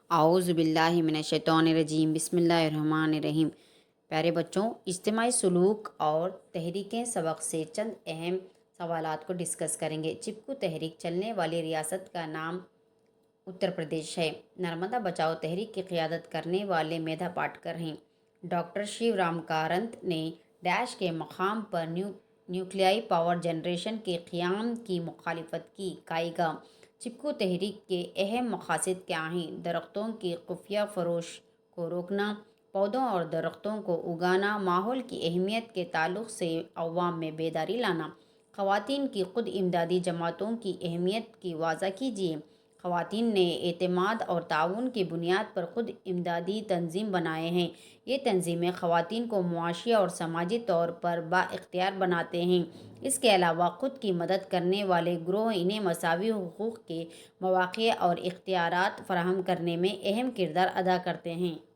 اعوذ باللہ من الشیطان الرجیم، بسم اللہ الرحمن الرحیم۔ پیارے بچوں، اجتماعی سلوک اور تحریکیں سبق سے چند اہم سوالات کو ڈسکس کریں گے۔ چپکو تحریک چلنے والی ریاست کا نام اتر پردیش ہے۔ نرمدا بچاؤ تحریک کی قیادت کرنے والے میدھا پاٹکر ہیں۔ ڈاکٹر شیو رام کارنت نے ڈیش کے مقام پر نیوکلیائی پاور جنریشن کے قیام کی مخالفت کی۔ کائیگا چپکو تحریک کے اہم مقاصد کیا ہیں؟ درختوں کی خفیہ فروش کو روکنا، پودوں اور درختوں کو اگانا، ماحول کی اہمیت کے تعلق سے عوام میں بیداری لانا۔ خواتین کی خود امدادی جماعتوں کی اہمیت کی واضح کیجیے۔ خواتین نے اعتماد اور تعاون کی بنیاد پر خود امدادی تنظیم بنائے ہیں۔ یہ تنظیمیں خواتین کو معاشی اور سماجی طور پر بااختیار بناتے ہیں۔ اس کے علاوہ خود کی مدد کرنے والے گروہ انہیں مساوی حقوق کے مواقع اور اختیارات فراہم کرنے میں اہم کردار ادا کرتے ہیں۔